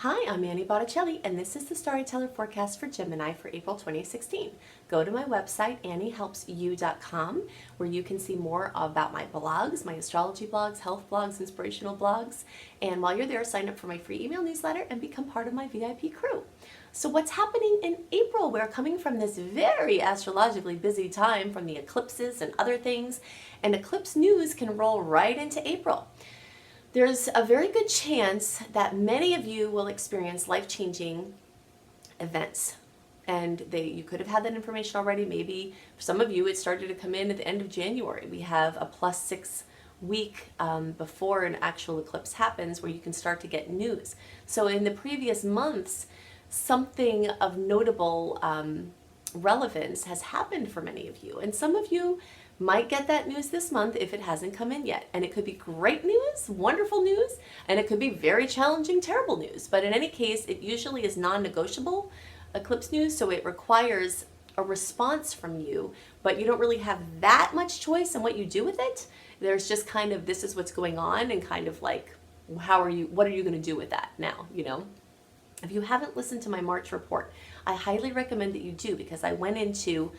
Hi, I'm Annie Botticelli, and this is the Storyteller Forecast for Gemini for April 2016. Go to my website, anniehelpsyou.com, where you can see more about my blogs, my astrology blogs, health blogs, inspirational blogs. And while you're there, sign up for my free email newsletter and become part of my VIP crew. So what's happening in April? We're coming from this very astrologically busy time from the eclipses and other things, and eclipse news can roll right into April. There's a very good chance that many of you will experience life-changing events. And you could have had that information already. Maybe for some of you, it started to come in at the end of January. We have a +6 week before an actual eclipse happens where you can start to get news. So in the previous months, something of notable relevance has happened for many of you. And some of you might get that news this month if it hasn't come in yet. And it could be great news, wonderful news, and it could be very challenging, terrible news. But in any case, it usually is non-negotiable eclipse news, so it requires a response from you, but you don't really have that much choice in what you do with it. There's just kind of, this is what's going on, and kind of like, what are you going to do with that now, you know? If you haven't listened to my March report, I highly recommend that you do, because I went into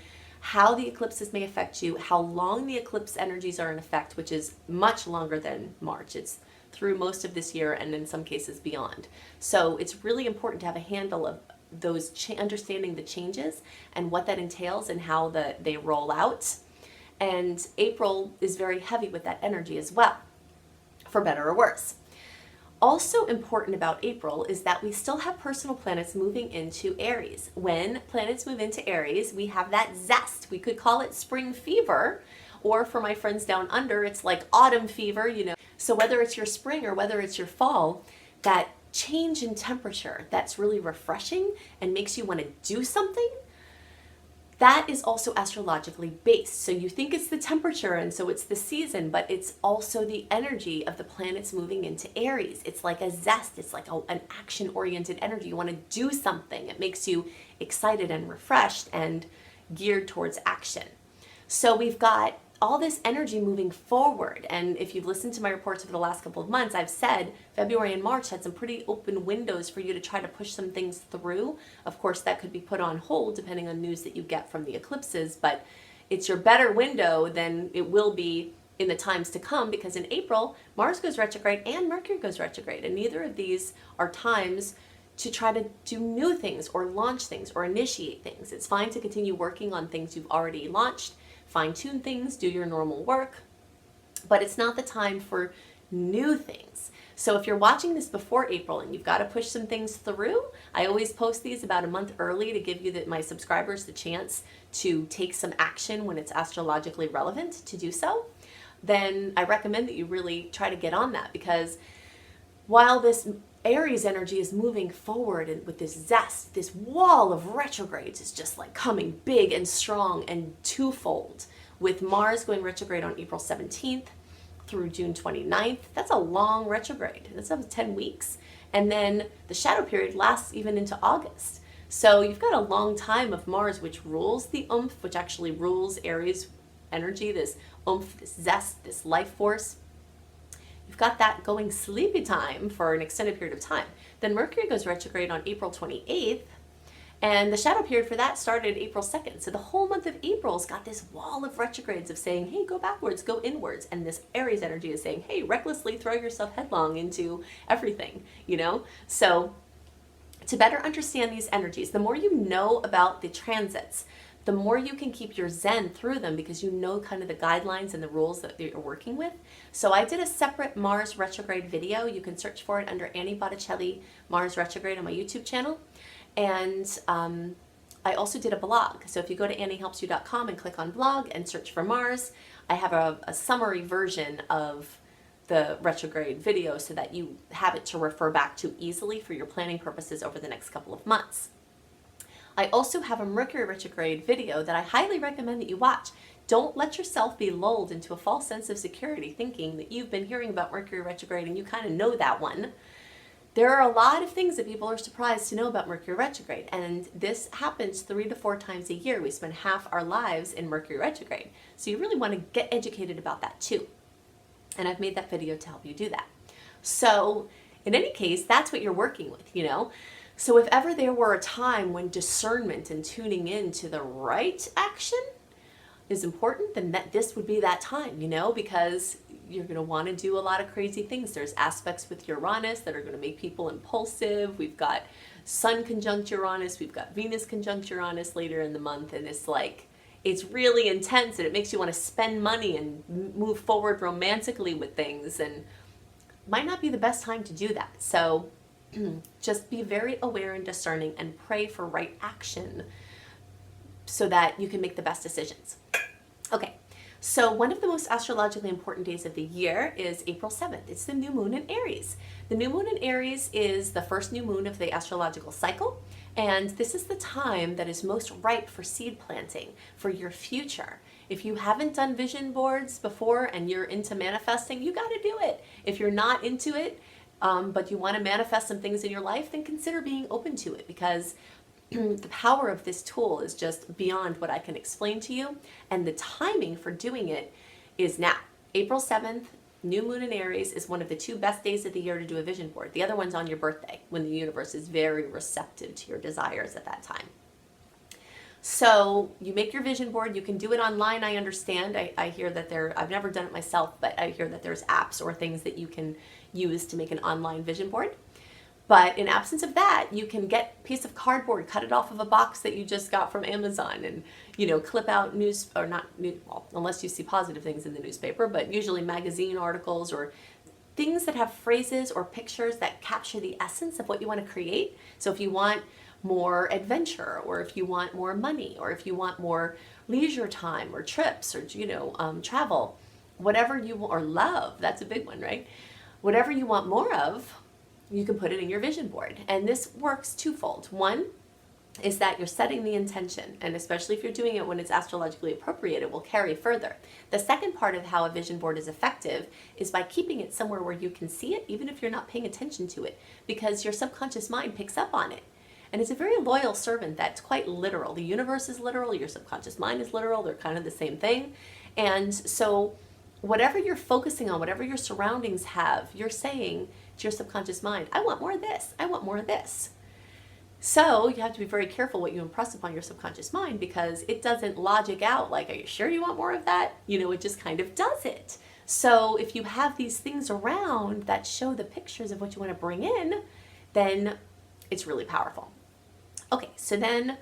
how the eclipses may affect you, how long the eclipse energies are in effect, which is much longer than March. It's through most of this year and in some cases beyond. So it's really important to have a handle of those, understanding the changes and what that entails and how they roll out. And April is very heavy with that energy as well, for better or worse. Also important about April is that we still have personal planets moving into Aries. When planets move into Aries, we have that zest. We could call it spring fever, or for my friends down under, it's like autumn fever, you know. So whether it's your spring or whether it's your fall, that change in temperature that's really refreshing and makes you want to do something, that is also astrologically based. So you think it's the temperature and so it's the season, but it's also the energy of the planets moving into Aries. It's like a zest. It's like an action-oriented energy. You want to do something. It makes you excited and refreshed and geared towards action. So we've got all this energy moving forward. And if you've listened to my reports over the last couple of months, I've said February and March had some pretty open windows for you to try to push some things through. Of course, that could be put on hold depending on news that you get from the eclipses, but it's your better window than it will be in the times to come, because in April, Mars goes retrograde and Mercury goes retrograde, and neither of these are times to try to do new things or launch things or initiate things. It's fine to continue working on things you've already launched, fine-tune things, do your normal work, but it's not the time for new things. So if you're watching this before April and you've got to push some things through, I always post these about a month early to give you my subscribers the chance to take some action when it's astrologically relevant to do so. Then I recommend that you really try to get on that, because while this Aries energy is moving forward and with this zest, this wall of retrogrades is just like coming big and strong and twofold, with Mars going retrograde on April 17th through June 29th. That's a long retrograde. That's up to 10 weeks. And then the shadow period lasts even into August. So you've got a long time of Mars, which rules the oomph, which actually rules Aries energy, this oomph, this zest, this life force. You've got that going sleepy time for an extended period of time. Then Mercury goes retrograde on April 28th, and the shadow period for that started April 2nd. So the whole month of April's got this wall of retrogrades of saying, hey, go backwards, go inwards. And this Aries energy is saying, hey, recklessly throw yourself headlong into everything, you know? So to better understand these energies, the more you know about the transits, the more you can keep your zen through them, because you know kind of the guidelines and the rules that you're working with. So I did a separate Mars retrograde video. You can search for it under Annie Botticelli Mars retrograde on my YouTube channel. And I also did a blog. So if you go to anniehelpsyou.com and click on blog and search for Mars, I have a summary version of the retrograde video so that you have it to refer back to easily for your planning purposes over the next couple of months. I also have a Mercury retrograde video that I highly recommend that you watch. Don't let yourself be lulled into a false sense of security thinking that you've been hearing about Mercury retrograde and you kind of know that one. There are a lot of things that people are surprised to know about Mercury retrograde, and this happens 3 to 4 times a year. We spend half our lives in Mercury retrograde. So you really want to get educated about that too. And I've made that video to help you do that. So in any case, that's what you're working with, you know? So if ever there were a time when discernment and tuning in to the right action is important, then this would be that time, you know, because you're going to want to do a lot of crazy things. There's aspects with Uranus that are going to make people impulsive. We've got Sun conjunct Uranus. We've got Venus conjunct Uranus later in the month. And it's like, it's really intense and it makes you want to spend money and move forward romantically with things. And might not be the best time to do that. So just be very aware and discerning and pray for right action so that you can make the best decisions. Okay, so one of the most astrologically important days of the year is April 7th. It's the new moon in Aries. The new moon in Aries is the first new moon of the astrological cycle, and this is the time that is most ripe for seed planting for your future. If you haven't done vision boards before and you're into manifesting, you got to do it. If you're not into it, but you want to manifest some things in your life, then consider being open to it, because the power of this tool is just beyond what I can explain to you. And the timing for doing it is now. April 7th, new moon in Aries, is one of the 2 best days of the year to do a vision board. The other one's on your birthday, when the universe is very receptive to your desires at that time. So you make your vision board. You can do it online, I understand. I hear that I've never done it myself, but I hear that there's apps or things that you can use to make an online vision board. But in absence of that, you can get a piece of cardboard, cut it off of a box that you just got from Amazon, and, you know, clip out well, unless you see positive things in the newspaper, but usually magazine articles or things that have phrases or pictures that capture the essence of what you want to create. So if you want more adventure, or if you want more money, or if you want more leisure time or trips, or, you know, travel, whatever you want, or love, that's a big one, right? Whatever you want more of, you can put it in your vision board. And this works twofold. One is that you're setting the intention, and especially if you're doing it when it's astrologically appropriate, it will carry further. The second part of how a vision board is effective is by keeping it somewhere where you can see it, even if you're not paying attention to it, because your subconscious mind picks up on it. And it's a very loyal servant that's quite literal. The universe is literal, your subconscious mind is literal, they're kind of the same thing. And so whatever you're focusing on, whatever your surroundings have, you're saying to your subconscious mind, I want more of this, I want more of this. So you have to be very careful what you impress upon your subconscious mind, because it doesn't logic out like, are you sure you want more of that? You know, it just kind of does it. So if you have these things around that show the pictures of what you want to bring in, then it's really powerful. Okay, so then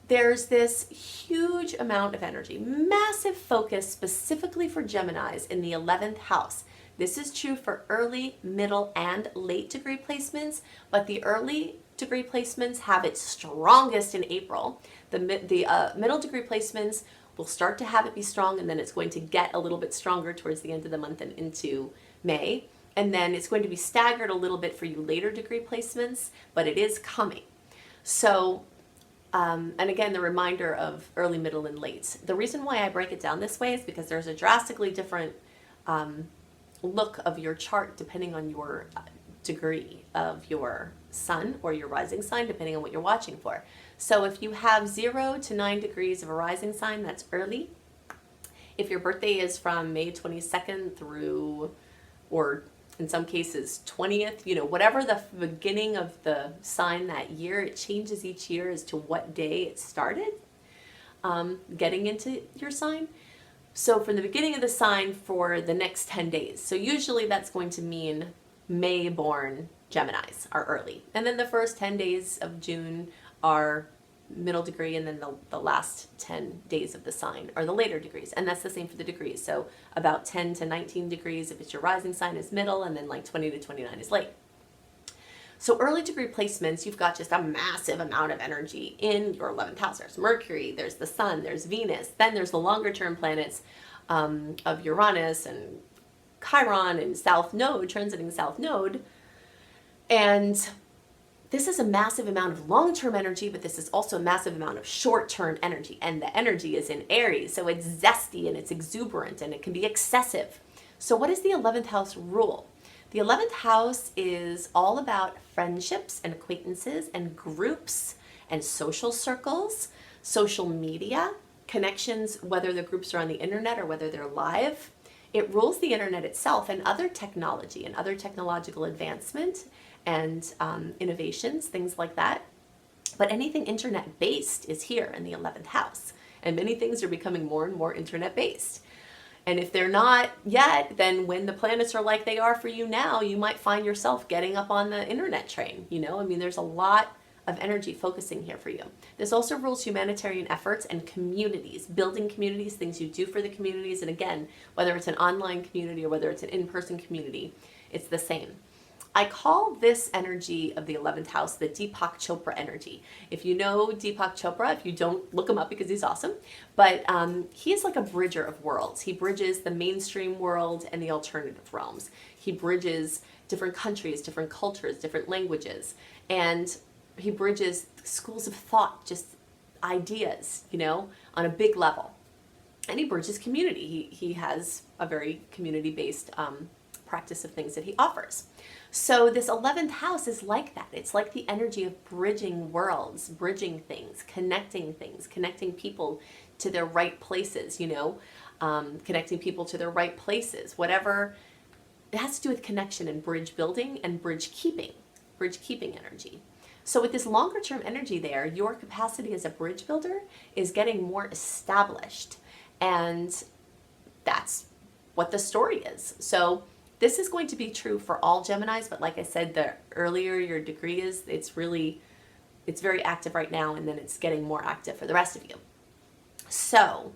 there's this huge amount of energy, massive focus specifically for Geminis in the 11th house. This is true for early, middle, and late degree placements, but the early degree placements have its strongest in April. The middle degree placements will start to have it be strong, and then it's going to get a little bit stronger towards the end of the month and into May. And then it's going to be staggered a little bit for you later degree placements, but it is coming. So, and again, the reminder of early, middle, and late. The reason why I break it down this way is because there's a drastically different look of your chart depending on your degree of your sun or your rising sign, depending on what you're watching for. So if you have 0 to 9 degrees of a rising sign, that's early. If your birthday is from May 22nd through, or in some cases 20th, you know, whatever the beginning of the sign that year, it changes each year as to what day it started getting into your sign. So from the beginning of the sign for the next 10 days. So usually that's going to mean May-born Geminis are early. And then the first 10 days of June are middle degree, and then the last 10 days of the sign are the later degrees. And that's the same for the degrees. So about 10 to 19 degrees if it's your rising sign is middle, and then like 20 to 29 is late. So early degree placements, you've got just a massive amount of energy in your 11th house. There's Mercury, there's the Sun, there's Venus, then there's the longer term planets of Uranus and Chiron and South Node, transiting South Node. And this is a massive amount of long-term energy, but this is also a massive amount of short-term energy. And the energy is in Aries, so it's zesty and it's exuberant and it can be excessive. So what is the 11th house rule? The 11th house is all about friendships and acquaintances and groups and social circles, social media, connections, whether the groups are on the internet or whether they're live. It rules the internet itself and other technology and other technological advancement and innovations, things like that. But anything internet based is here in the 11th house. And many things are becoming more and more internet based. And if they're not yet, then when the planets are like they are for you now, you might find yourself getting up on the internet train. I mean, there's a lot of energy focusing here for you. This also rules humanitarian efforts and communities, building communities, things you do for the communities. And again, whether it's an online community or whether it's an in-person community, it's the same. I call this energy of the 11th house the Deepak Chopra energy. If you know Deepak Chopra, if you don't, look him up because he's awesome. But he is like a bridger of worlds. He bridges the mainstream world and the alternative realms. He bridges different countries, different cultures, different languages. And he bridges schools of thought, just ideas, on a big level. And he bridges community. He has a very community-based practice of things that he offers. So this 11th house is like that. It's like the energy of bridging worlds, bridging things, connecting people to their right places, connecting people to their right places, whatever. It has to do with connection and bridge building and bridge keeping energy. So with this longer term energy there, your capacity as a bridge builder is getting more established. And that's what the story is. So this is going to be true for all Geminis, but like I said, the earlier your degree is, it's very active right now, and then it's getting more active for the rest of you. So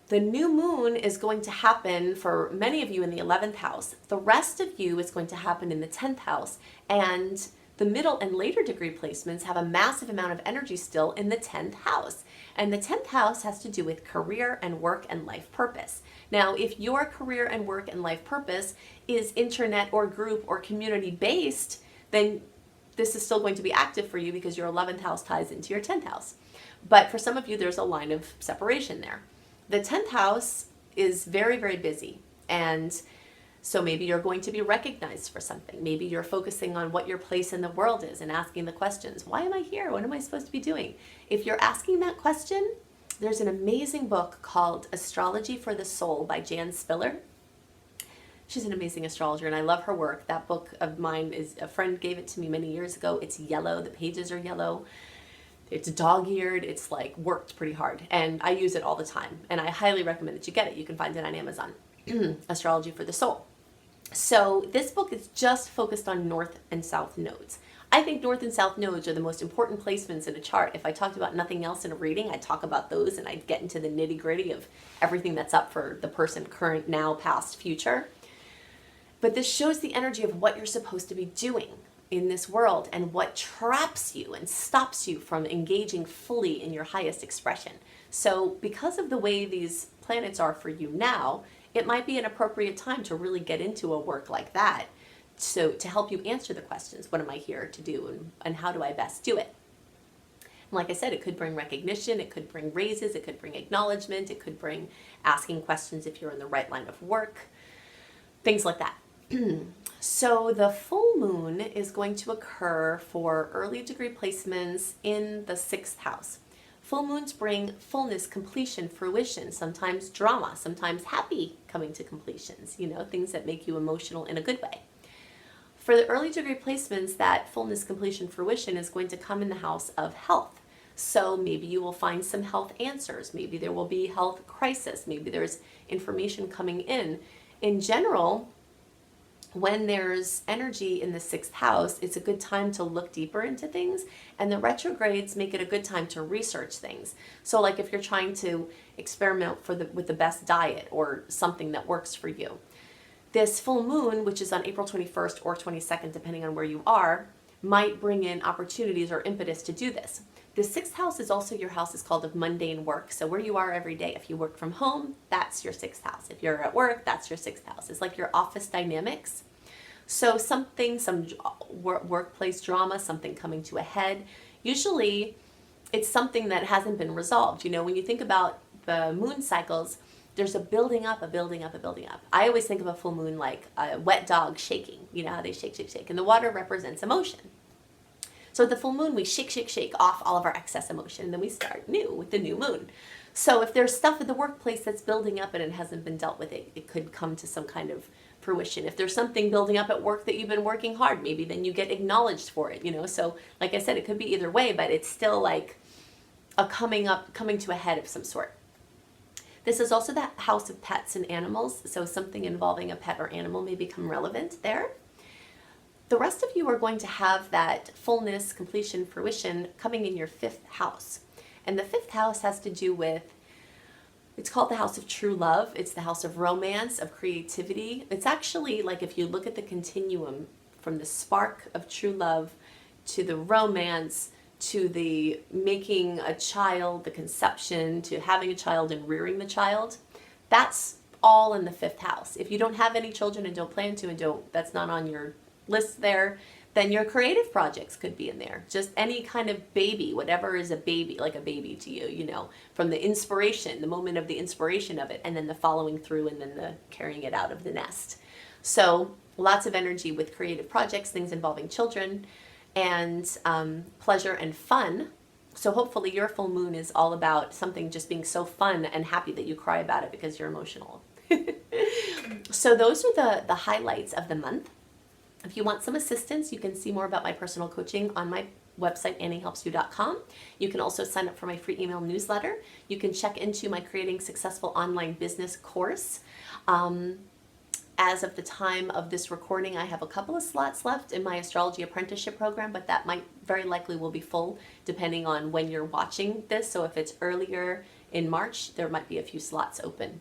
the new moon is going to happen for many of you in the 11th house. The rest of you is going to happen in the 10th house, and the middle and later degree placements have a massive amount of energy still in the 10th house. And the 10th house has to do with career and work and life purpose. Now, if your career and work and life purpose is internet or group or community based, then this is still going to be active for you because your 11th house ties into your 10th house. But for some of you, there's a line of separation there. The 10th house is very, very busy. And so maybe you're going to be recognized for something. Maybe you're focusing on what your place in the world is and asking the questions. Why am I here? What am I supposed to be doing? If you're asking that question, there's an amazing book called Astrology for the Soul by Jan Spiller. She's an amazing astrologer and I love her work. That book of mine is, a friend gave it to me many years ago. It's yellow. The pages are yellow. It's dog-eared. It's like worked pretty hard. And I use it all the time. And I highly recommend that you get it. You can find it on Amazon. Astrology for the Soul. So this book is just focused on north and south nodes. I think north and south nodes are the most important placements in a chart. If I talked about nothing else in a reading, I'd talk about those and I'd get into the nitty gritty of everything that's up for the person, current, now, past, future. But this shows the energy of what you're supposed to be doing in this world and what traps you and stops you from engaging fully in your highest expression. So because of the way these planets are for you now, it might be an appropriate time to really get into a work like that. So to help you answer the questions, what am I here to do and how do I best do it? And like I said, it could bring recognition, it could bring raises, it could bring acknowledgement, it could bring asking questions if you're in the right line of work, things like that. So the full moon is going to occur for early degree placements in the 6th house. Full moons bring fullness, completion, fruition, sometimes drama, sometimes happy coming to completions, things that make you emotional in a good way. For the early degree placements, that fullness, completion, fruition is going to come in the house of health. So maybe you will find some health answers. Maybe there will be health crisis. Maybe there's information coming in. In general, when there's energy in the 6th house, it's a good time to look deeper into things, and the retrogrades make it a good time to research things. So like if you're trying to experiment with the best diet or something that works for you. This full moon, which is on April 21st or 22nd, depending on where you are, might bring in opportunities or impetus to do this. The 6th house is also your house is called of mundane work. So where you are every day, if you work from home, that's your 6th house. If you're at work, that's your 6th house. It's like your office dynamics. So some workplace drama, something coming to a head. Usually it's something that hasn't been resolved. When you think about the moon cycles, there's a building up, a building up, a building up. I always think of a full moon like a wet dog shaking. You know how they shake, shake, shake. And the water represents emotion. So at the full moon, we shake, shake, shake off all of our excess emotion. And then we start new with the new moon. So if there's stuff at the workplace that's building up and it hasn't been dealt with, it could come to some kind of fruition. If there's something building up at work that you've been working hard, maybe then you get acknowledged for it, you know? So like I said, it could be either way, but it's still like a coming to a head of some sort. This is also the house of pets and animals, so something involving a pet or animal may become relevant there. The rest of you are going to have that fullness, completion, fruition coming in your 5th house. And the 5th house has to do with, it's called the house of true love. It's the house of romance, of creativity. It's actually like if you look at the continuum from the spark of true love to the romance, to the making a child, the conception, to having a child and rearing the child, that's all in the 5th house. If you don't have any children and don't plan to, and that's not on your list there, then your creative projects could be in there. Just any kind of baby, whatever is a baby, like a baby to you, you know, from the inspiration, the moment of the inspiration of it, and then the following through, and then the carrying it out of the nest. So lots of energy with creative projects, things involving children, and pleasure and fun. So hopefully your full moon is all about something just being so fun and happy that you cry about it because you're emotional. So those are the highlights of the month. If you want some assistance, you can see more about my personal coaching on my website, anniehelpsyou.com. You can also sign up for my free email newsletter. You can check into my Creating Successful Online Business course. As of the time of this recording, I have a couple of slots left in my astrology apprenticeship program, but that might very likely will be full depending on when you're watching this. So if it's earlier in March, there might be a few slots open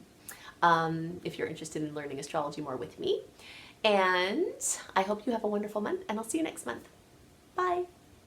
if you're interested in learning astrology more with me. And I hope you have a wonderful month, and I'll see you next month. Bye.